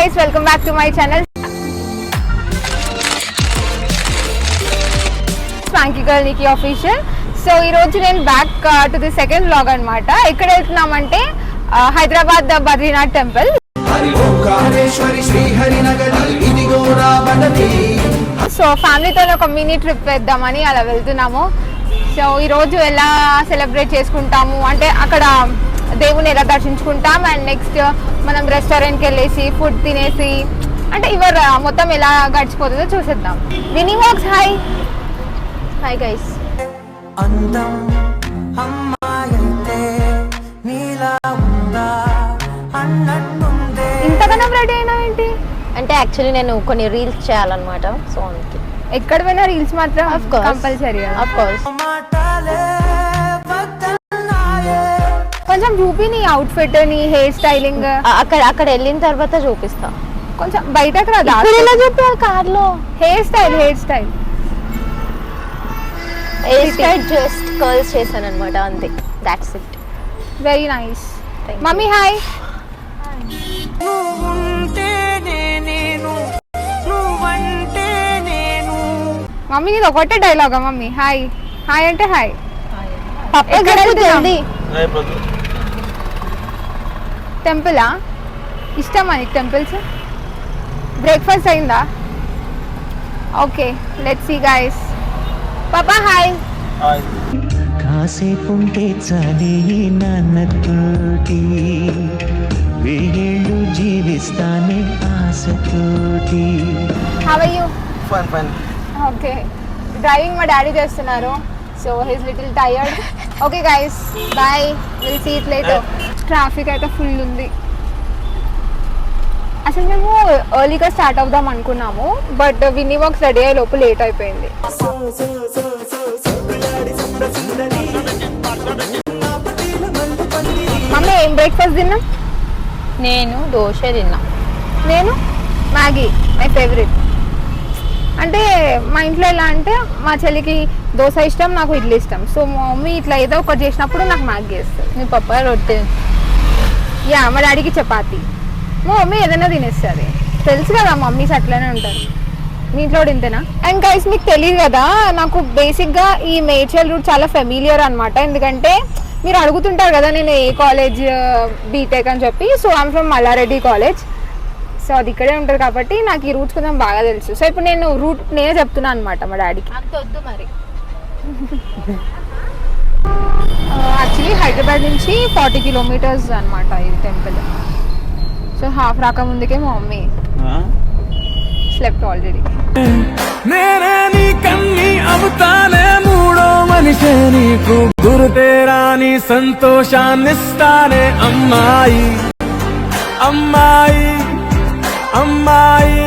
guys, welcome back to my channel. Spanky Girl Nikki Official. So ee roju nenu back to the second vlog anamata. Ikkada veltunamante Hyderabad Badrinath temple. So ఫ్యామిలీతో ఒక mini trip వేద్దామని అలా వెళ్తున్నాము. So ఈరోజు ఎలా celebrate చేసుకుంటాము అంటే అక్కడ దేవుని ఎలా దర్శించుకుంటాం అండ్ నెక్స్ట్ మనం రెస్టారెంట్కి వెళ్ళేసి ఫుడ్ తినేసి అంటే ఇవర్ మొత్తం ఎలా గడిచిపోతుందో చూసేద్దాం. మినీ వాక్స్ హాయ్ హాయ్ గైస్. ఇంతకన్నా రెడీ అయినా ఏంటి అంటే యాక్చువల్లీ నేను కొన్ని రీల్స్ చేయాలన్నమాట. సో అందుకే ఎక్కడ పోయినా రీల్స్ మాత్రం కంపల్సరీ. కొంచెం చూపి నీ అవుట్ఫిట్ నీ హెయిర్ స్టైలింగ్ అక్కడ వెళ్ళిన తర్వాత చూపిస్తా. కొంచెం బయటకు రాదా చూపి కార్ లో హెయిర్ స్టైల్ జస్ట్ కర్ల్స్ చేశాను అనమాట అంతే. That's it. Very nice. Mummy hi. Mummy ఇది ఒకటే డైలాగా మమ్మీ హాయ్ హాయ్ అంటే హాయ్. టెంపులా ఇష్టమా నీకు టెంపుల్స్? బ్రేక్ఫాస్ట్ అయిందా? Okay let's see guys. పాపా హాయ్. కాసేపుంటే చాలి నాన్నతోటి వేళ్ళు జీవిస్తానే ఆశతోటి. How are you? Fine. Okay driving మా డాడీ చేస్తున్నారు. So he's little tired. Okay guys bye, will see it later. Traffic అయితే ఫుల్ ఉంది. అసలు మేము ఎర్లీగా స్టార్ట్ అవుదాం అనుకున్నాము బట్ విన్నీ వాక్స్ రెడీ అయ్యే లోపు లేట్ అయిపోయింది. మమ్మీ ఏం బ్రేక్ఫాస్ట్ తిన్నా? నేను దోశ తిన్నా. నేను మ్యాగీ మై ఫేవరెట్. అంటే మా ఇంట్లో ఎలా అంటే మా చెల్లికి దోశ ఇష్టం, నాకు ఇడ్లీ ఇష్టం. సో మా మమ్మీ ఇట్లా ఏదో ఒకటి చేసినప్పుడు నాకు మ్యాగీ చేస్తుంది. మీ పప్ప రొట్టె. యా మా డాడీకి చపాతి. మా మమ్మీ ఏదైనా తినేస్తుంది. తెలుసు కదా మమ్మీస్ అట్లనే ఉంటారు. మీ ఇంట్లో ఇంతేనా? అండ్ గైస్ మీకు తెలియదు కదా నాకు బేసిక్గా ఈ మేడ్చల్ రూట్ చాలా ఫెమిలియర్ అనమాట. ఎందుకంటే మీరు అడుగుతుంటారు కదా నేను ఏ కాలేజ్ బీటెక్ అని చెప్పి. So I'm from Malla Reddy college. So అది ఇక్కడే ఉంటుంది కాబట్టి నాకు ఈ రూట్స్ కొంచెం బాగా తెలుసు. సో ఇప్పుడు నేను రూట్ నేనే చెప్తున్నాను అనమాట మా డాడీకి. అంత వద్దు మరి. యాక్చువల్లీ హైదరాబాద్ నుంచి 40 కిలోమీటర్స్ అనమాట ఇది టెంపుల్. సో హాఫ్ రాక ముందుకే మా మమ్మీ స్లెప్ట్ ఆల్రెడీ. నేనే నీ కన్ని అవుతానే మూడో మనిషే నీకు గురుతేరా నీ సంతోషాన్నిస్తానే అమ్మాయి అమ్మాయి అమ్మాయి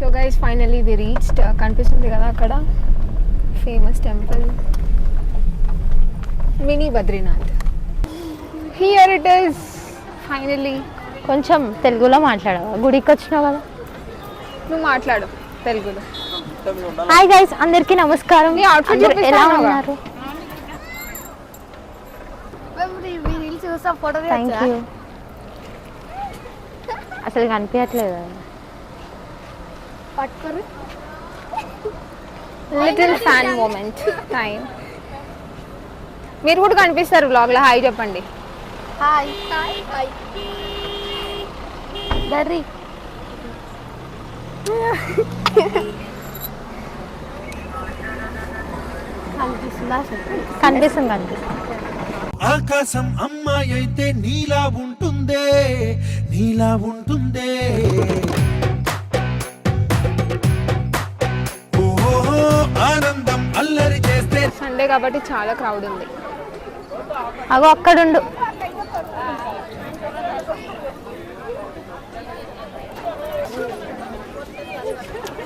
so guys finally we reached. కనిపిస్తుంది కదా అక్కడ famous temple mini Badrinath. Here it is finally. కొంచెం తెలుగులో మాట్లాడవా? గుడికి వచ్చినావు కదా. నువ్వు మాట్లాడు తెలుగులో. హాయ్ గైస్, అందరికీ నమస్కారం. నీ అవుట్ఫిట్ ఎలా ఉన్నారు? Thank you. అసలు కనిపించట్లేదు. Little fan moment time. మీరు కూడా కనిపిస్తారు వ్లాగ్లో. హాయ్ చెప్పండి. హాయ్ హాయ్ దర్రి. కనిపిస్తుంది. ఆకాశం అమ్మాయి అయితే నీలా ఉంటుందే ఆనందం అల్లరి చేస్తే. సండే కాబట్టి చాలా క్రౌడ్ ఉంది. అగో అక్కడుండు.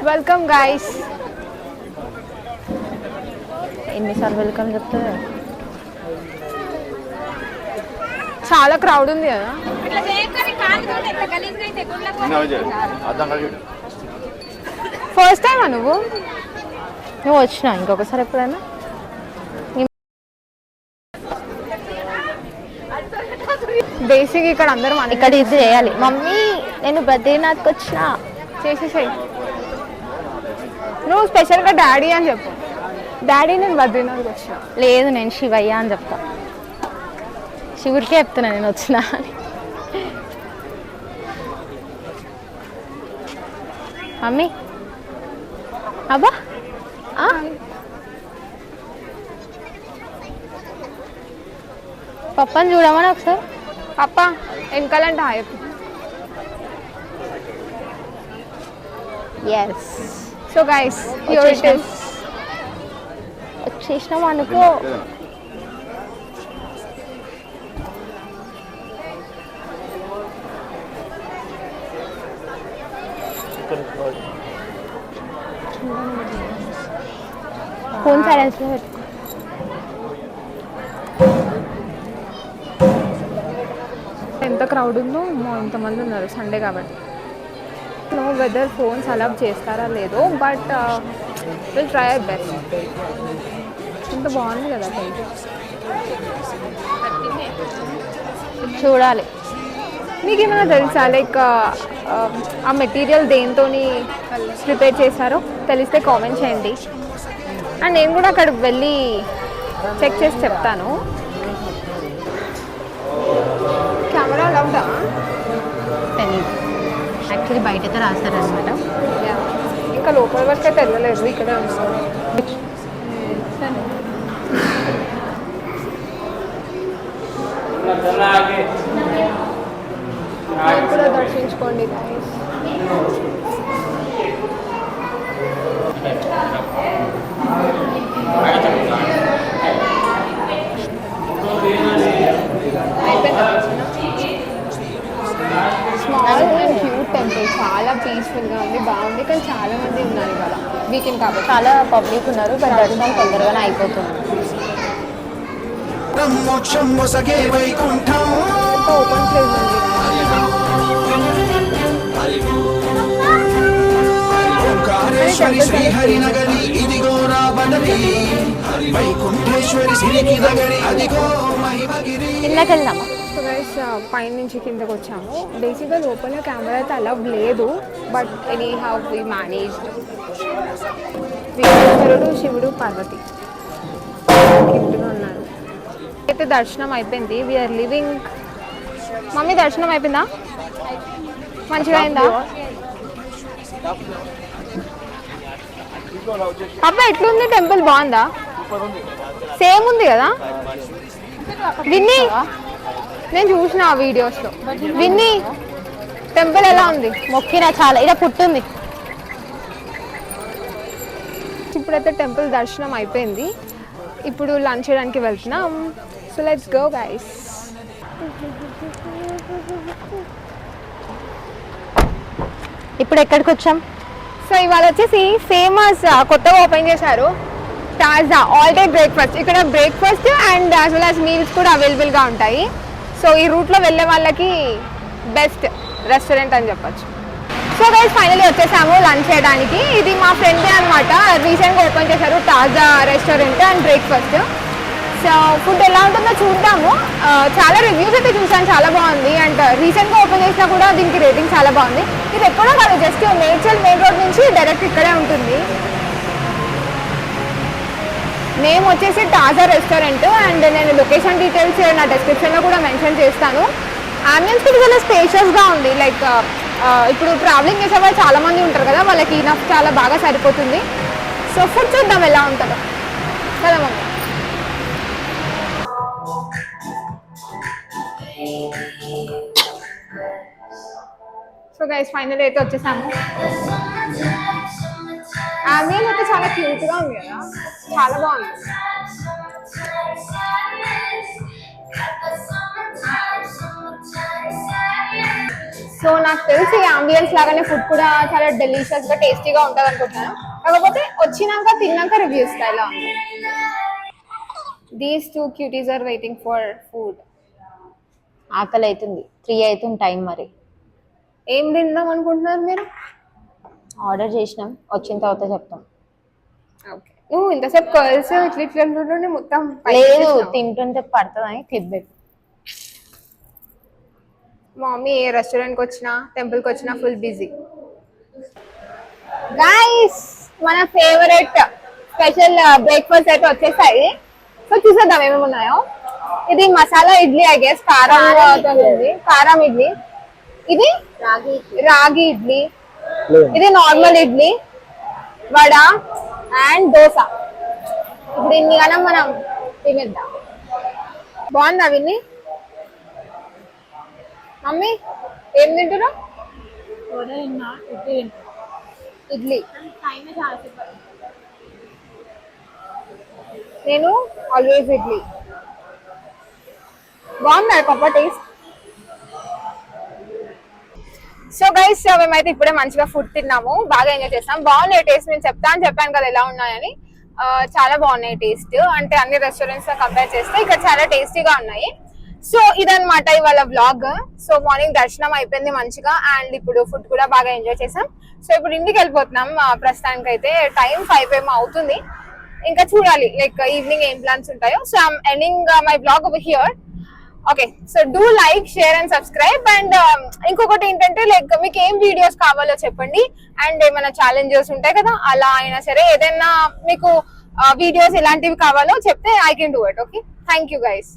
Welcome guys. ఎన్నిసార్లు వెల్కమ్ చెప్తా. చాలా క్రౌడ్ ఉంది కదా. ఫస్ట్ టైమా నువ్వు? నువ్వు వచ్చినా ఇంకొకసారి ఎప్పుడైనా బేసిక్ ఇక్కడ అందరం ఇక్కడ ఇది చేయాలి. మమ్మీ నేను బద్రీనాథ్కి వచ్చిన. చేసేసాయి. నువ్వు స్పెషల్గా డాడీ అని చెప్పు. డాడీ నేను బద్రీనాథ్కి వచ్చిన. లేదు నేను శివయ్య అని చెప్తా. శివుడికే చెప్తున్నా నేను వచ్చిన అని. మమ్మీ అబ్బా పప్పని చూడమని ఒకసారి. పప్ప వెనకాలంటే హాయ్. ఎస్. సో గైస్ వచ్చేసినాం అనుకో. ఫోన్ సైలెన్స్ లో పెట్టుకో. ఎంత క్రౌడ్ ఉందో ఇంతమంది ఉన్నారు సండే కాబట్టి. నో వెదర్ ఫోన్స్ అలౌ చేస్తారా లేదో but will try our best. ఇంత బాగుంది కదా చూడాలి. మీకు ఏమైనా తెలుసా లైక్ ఆ మెటీరియల్ దేంతో ప్రిపేర్ చేశారో తెలిస్తే కామెంట్ చేయండి. అండ్ నేను కూడా అక్కడికి వెళ్ళి చెక్ చేసి చెప్తాను. కెమెరా లౌడా తెలీదు. యాక్చువల్లీ బయట అయితే రాస్తారనమాట. ఇంకా లోపల వరకు అయితే వెళ్ళలేదు. ఇక్కడే ఉన్నాను. కూడా దర్శించుకోండి guys. Small and cute temple, చాలా పీస్ఫుల్గా ఉంది, బాగుంది. కానీ చాలా మంది ఉన్నారు ఇవాళ వీకెండ్ కాబట్టి. చాలా పబ్లిక్ ఉన్నారు. బట్ దర్శనం తొందరగానే అయిపోతుంది. మోక్షం మొసగే వైకుంఠం ఓపెన్ ప్లేస్ ఉంది. ఓంకారేశ్వరి శ్రీహరి నగరి ఇదిగో రాబడలి వైకుంఠేశ్వరి సిరికి నగరి అదిగో మహిమగిరి. కిందకి వెళ్దామా? సో గైస్ పైన నుంచి కిందకి వచ్చాము. బేసిక్గా లోపల కెమెరా అయితే అలౌ లేదు but anyhow we managed. విఘ్నేశ్వరుడు, శివుడు, పార్వతి క్యూట్గా ఉన్నారు. అయితే దర్శనం అయిపోయింది. We are living. మమ్మీ దర్శనం అయిపోయిందా? మంచిగా అయిందా? అబ్బా ఎట్లుంది టెంపుల్? బాగుందా? సేమ్ ఉంది కదా విన్నీ? నేను చూసిన ఆ వీడియోస్లో. విన్నీ టెంపుల్ ఎలా ఉంది? మొక్కినా చాలా. ఇలా పుట్టుంది. ఇప్పుడైతే టెంపుల్ దర్శనం అయిపోయింది. ఇప్పుడు లంచ్ చేయడానికి వెళ్తున్నాం. So let's go guys. ఇప్పుడు ఎక్కడికి వచ్చాం? సో ఇవాళ వచ్చేసి ఫేమస్ కొత్తగా ఓపెన్ చేశారు తాజా ఆల్ డే బ్రేక్ఫాస్ట్. ఇక్కడ breakfast and as well as meals కూడా అవైలబుల్గా ఉంటాయి. సో ఈ రూట్లో వెళ్ళే వాళ్ళకి బెస్ట్ రెస్టారెంట్ అని చెప్పచ్చు. సో గైస్ ఫైనల్లీ వచ్చేసాము లంచ్ చేయడానికి. ఇది మా ఫ్రెండే అనమాట, రీసెంట్గా ఓపెన్ చేశారు తాజా restaurant and breakfast. So food ఎలా ఉంటుందో చూద్దాము. చాలా రివ్యూస్ అయితే చూసాను, చాలా బాగుంది. అండ్ రీసెంట్గా ఓపెన్ చేసినా కూడా దీనికి రేటింగ్ చాలా బాగుంది. ఇది ఎక్కడో కాదు, జస్ట్ మేడ్చల్ మెయిన్ రోడ్ నుంచి డైరెక్ట్ ఇక్కడే ఉంటుంది. నేమ్ వచ్చేసి తాజా రెస్టారెంట్. అండ్ నేను లొకేషన్ డీటెయిల్స్ నా డిస్క్రిప్షన్లో కూడా మెన్షన్ చేస్తాను. అంబియన్స్ కూడా చాలా స్పేషియస్గా ఉంది. లైక్ ఇప్పుడు ట్రావెలింగ్ చేసే వాళ్ళు చాలామంది ఉంటారు కదా, వాళ్ళకి ఇనఫ్ చాలా బాగా సరిపోతుంది. సో ఫుడ్ చూద్దాం ఎలా ఉంటుందో కదా మమ్మీ. సో గైస్ ఫైనల్ అయితే వచ్చేసాము. అంబియన్స్ అయితే చాలా క్యూట్గా ఉంది కదా, చాలా బాగుంది. సో నాకు తెలిసి అంబియన్స్ లాగానే ఫుడ్ కూడా చాలా డెలిషియస్గా టేస్టీగా ఉంటుంది అనుకుంటున్నాను. కాకపోతే వచ్చినాక తిన్నాక రివ్యూ ఇస్తా ఇలా ఉంది. These two cuties are waiting for food. ఆకలి అవుతుంది. 3 అవుతుంది టైం. మరి ఏం తిందాం అనుకుంటున్నారు మీరు? ఆర్డర్ చేసినాం, వచ్చిన తర్వాత చెప్తాం. ఓకే. నువ్వు ఇంతసేపు కర్ల్స్ ఇట్లా ఇట్లా ఉంటుండే మొత్తం పైకి లేదు చేసినావు. తింటుంటే పడుతుందని క్లిప్ పెట్టు. మా మమ్మీ ఏ రెస్టారెంట్కి వచ్చినా టెంపుల్కి వచ్చినా ఫుల్ బిజీ. గైస్ మన ఫేవరెట్ స్పెషల్ బ్రేక్ఫాస్ట్ అయితే వచ్చేసాయి. సో చూసేద్దాం ఏమేమి ఉన్నాయో. ఇది మసాలా ఇడ్లీ ఐ గెస్, కారం ఉంది, కారం ఇడ్లీ. ఇది రాగి ఇడ్లీ. ఇది నార్మల్ ఇడ్లీ, వడ అండ్ దోశ. ఇప్పుడు ఇన్ని కన్నా మనం తినేద్దాం. బాగుందా విన్ని? మమ్మీ ఏం తింటున్నా? ఇడ్లీ. నేను ఆల్వేస్ ఇడ్లీ. బాగుందా పప్ప టేస్ట్? సో గైస్ మేమైతే ఇప్పుడే మంచిగా ఫుడ్ తిన్నాము, బాగా ఎంజాయ్ చేస్తాం. బాగున్నాయి టేస్ట్, నేను చెప్పాను కదా ఎలా ఉన్నాయని. చాలా బాగున్నాయి టేస్ట్, అంటే అన్ని రెస్టారెంట్స్ తో కంపేర్ చేస్తే ఇక్కడ చాలా టేస్టీగా ఉన్నాయి. సో ఇదన్నమాట ఇవాళ వ్లాగ్. సో మార్నింగ్ దర్శనం అయిపోయింది మంచిగా, అండ్ ఇప్పుడు ఫుడ్ కూడా బాగా ఎంజాయ్ చేసాం. సో ఇప్పుడు ఇంటికి వెళ్ళిపోతున్నాం. ప్రస్తుతానికి అయితే టైం 5 ఏమో అవుతుంది. ఇంకా చూడాలి లైక్ ఈవినింగ్ ఏం ప్లాన్స్ ఉంటాయో. So I'm ending my vlog over here. Okay, so do like, share and subscribe. And ఇంకొకటి ఏంటంటే లైక్ మీకు ఏం వీడియోస్ కావాలో చెప్పండి, అండ్ ఏమైనా ఛాలెంజెస్ ఉంటాయి కదా, అలా అయినా సరే ఏదైనా మీకు వీడియోస్ ఎలాంటివి కావాలో చెప్తే I can do it. Okay, thank you guys.